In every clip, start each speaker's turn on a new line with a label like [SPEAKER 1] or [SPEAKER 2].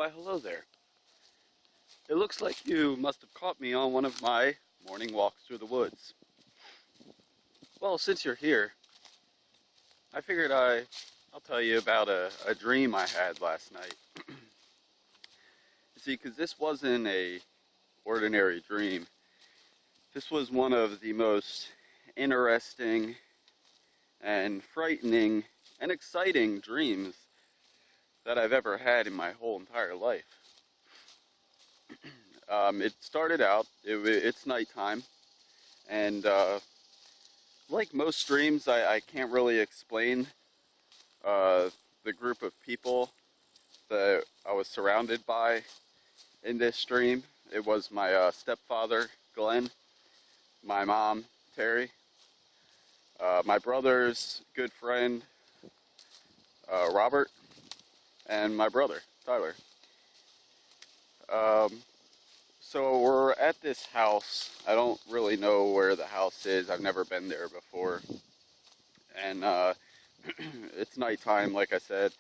[SPEAKER 1] Why, hello there. It looks like you must have caught me on one of my morning walks through the woods. Well, since you're here, I figured I'll tell you about a dream I had last night. You see, because this wasn't a ordinary dream. This was one of the most interesting and frightening and exciting dreams that I've ever had in my whole entire life. It started out, it's nighttime, and like most dreams, I can't really explain uh, the group of people that I was surrounded by in this dream. It was my stepfather, Glenn, my mom, Terry, my brother's good friend, Robert, and my brother, Tyler. Um, so we're at this house. I don't really know where the house is. I've never been there before. And it's nighttime, like I said.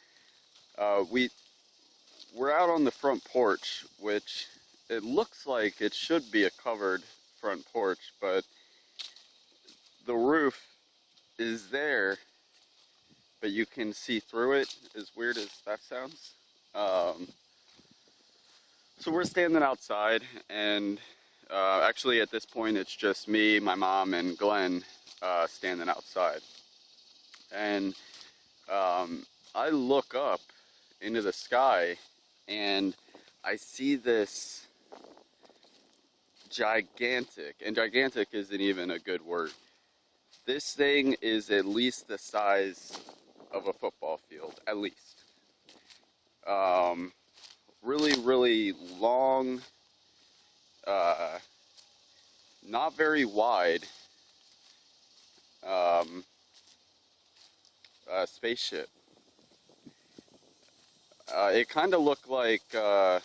[SPEAKER 1] We're out on the front porch, which it looks like it should be a covered front porch, but the roof is there, but you can see through it, as weird as that sounds. Um, so we're standing outside, and actually at this point it's just me, my mom, and Glenn standing outside. And I look up into the sky, and I see this gigantic, and gigantic isn't even a good word. This thing is at least the size of a football field, at least. Um, really, really long, uh, not very wide um, spaceship. It kind of looked like, it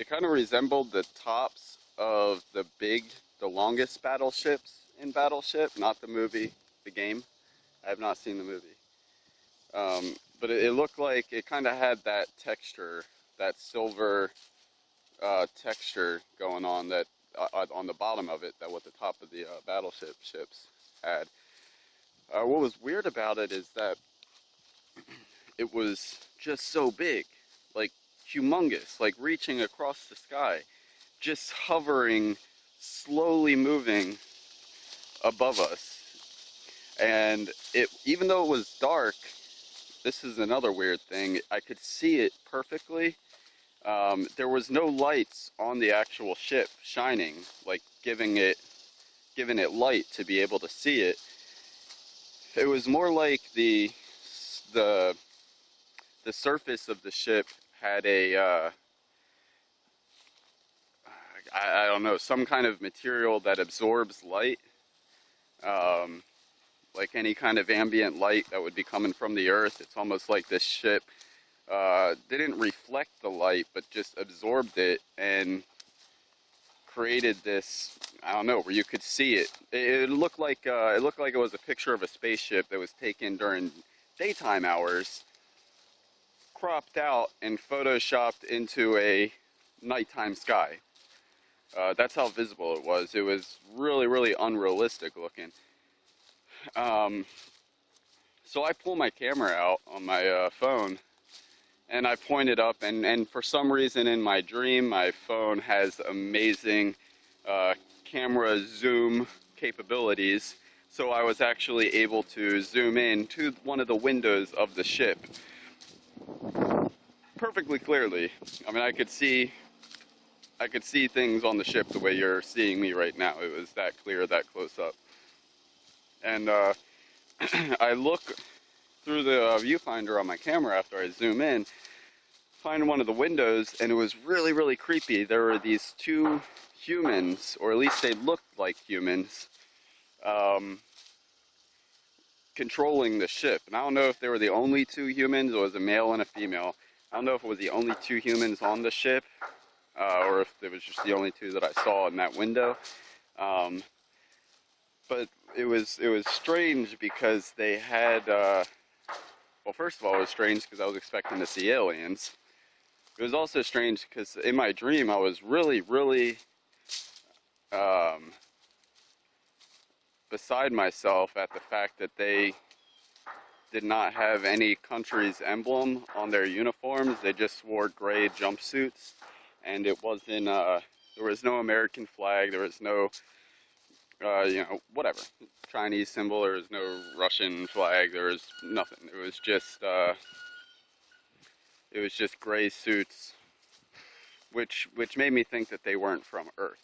[SPEAKER 1] kind of resembled the tops of the longest battleships in Battleship, not the movie, the game. I have not seen the movie. But it looked like it kind of had that texture, that silver texture going on that on the bottom of it, that what the top of the battleship ships had. What was weird about it is that it was just so big, like humongous, like reaching across the sky, just hovering, slowly moving above us. And it, even though it was dark, this is another weird thing, I could see it perfectly. There was no lights on the actual ship shining, like giving it light to be able to see it. It was more like the the surface of the ship had a I don't know, some kind of material that absorbs light, um, like any kind of ambient light that would be coming from the earth. It's almost like this ship didn't reflect the light, but just absorbed it and created this, I don't know, where you could see it. It looked like it was a picture of a spaceship that was taken during daytime hours, cropped out and photoshopped into a nighttime sky. That's how visible it was. It was really, really unrealistic looking. Um, so I pull my camera out on my phone, and I point it up, and for some reason in my dream, my phone has amazing camera zoom capabilities. So I was actually able to zoom in to one of the windows of the ship perfectly clearly. I mean, I could see things on the ship the way you're seeing me right now. It was that clear, that close up. And I look through the viewfinder on my camera after I zoom in, find one of the windows, and it was really, really creepy. There were these two humans, or at least they looked like humans, um, controlling the ship. And I don't know if they were the only two humans, or it was a male and a female. I don't know if it was the only two humans on the ship, or if it was just the only two that I saw in that window. Um, but it was strange because they had, well, first of all, it was strange because I was expecting to see aliens. It was also strange because in my dream I was really, really um, beside myself at the fact that they did not have any country's emblem on their uniforms. They just wore gray jumpsuits, and it wasn't. There was no American flag. There was no, whatever Chinese symbol. There was no Russian flag. There was nothing. It was just gray suits, which made me think that they weren't from Earth.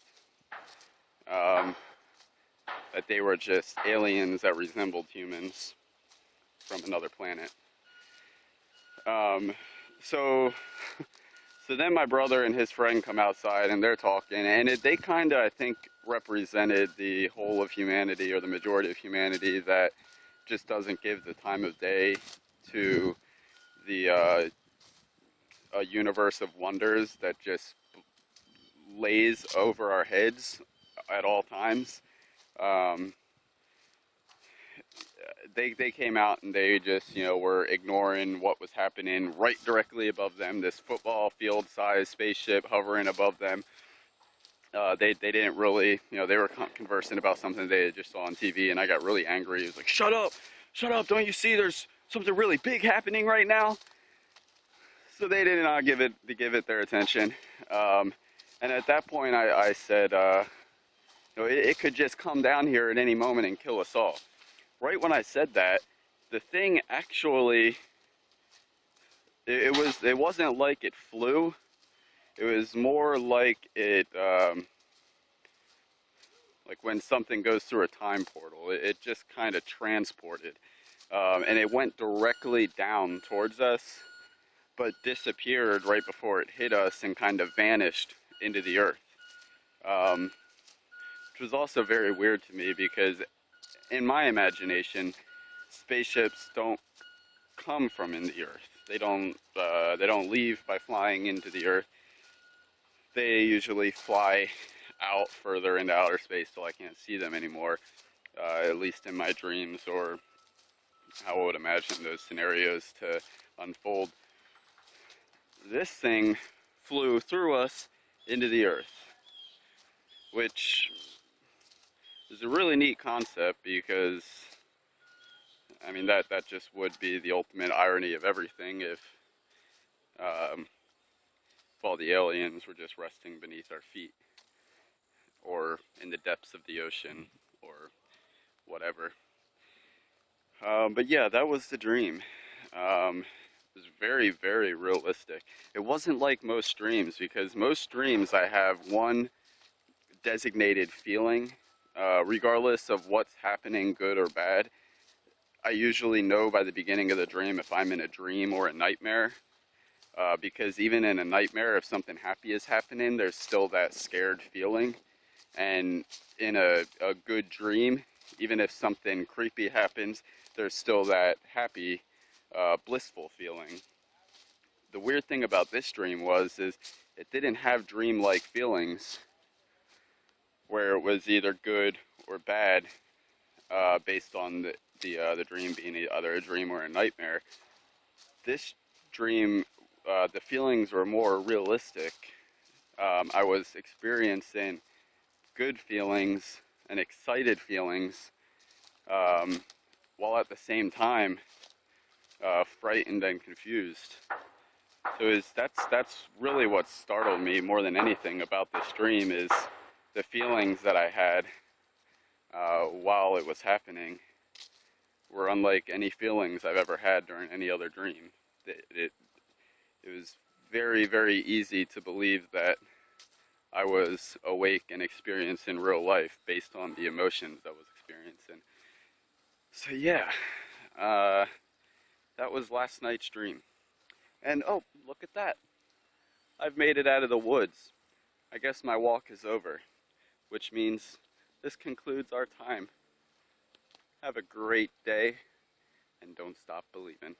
[SPEAKER 1] Um, that they were just aliens that resembled humans from another planet. Um, so, so then my brother and his friend come outside and they're talking, and they kind of, I think, represented the whole of humanity or the majority of humanity that just doesn't give the time of day to the a universe of wonders that just lays over our heads at all times. Um, they came out and they just were ignoring what was happening right directly above them. This football field sized spaceship hovering above them. They didn't really, they were conversing about something they just saw on TV, and I got really angry. He was like, shut up, don't you see there's something really big happening right now? So they did not give it their attention. And at that point I said, it could just come down here at any moment and kill us all. Right when I said that, the thing actually, it wasn't like it flew. It was more like like when something goes through a time portal. It just kind of transported, and it went directly down towards us, but disappeared right before it hit us and kind of vanished into the earth. Which was also very weird to me because in my imagination, spaceships don't come from in the earth. They don't leave by flying into the earth. They usually fly out further into outer space till I can't see them anymore, at least in my dreams or how I would imagine those scenarios to unfold. This thing flew through us into the earth, which is a really neat concept because, I mean, that just would be the ultimate irony of everything if all the aliens were just resting beneath our feet or in the depths of the ocean or whatever. But yeah, that was the dream. It was very, very realistic. It wasn't like most dreams because most dreams I have one designated feeling, regardless of what's happening, good or bad. I usually know by the beginning of the dream if I'm in a dream or a nightmare. Because even in a nightmare, if something happy is happening, there's still that scared feeling. And in a good dream, even if something creepy happens, there's still that happy, blissful feeling. The weird thing about this dream is it didn't have dream-like feelings where it was either good or bad, based on the dream being either a dream or a nightmare. This dream, the feelings were more realistic. I was experiencing good feelings and excited feelings, while at the same time frightened and confused. So that's really what startled me more than anything about this dream is the feelings that I had while it was happening were unlike any feelings I've ever had during any other dream. It was very, very easy to believe that I was awake and experiencing real life based on the emotions I was experiencing. So yeah, that was last night's dream. And oh, look at that. I've made it out of the woods. I guess my walk is over, which means this concludes our time. Have a great day, and don't stop believing.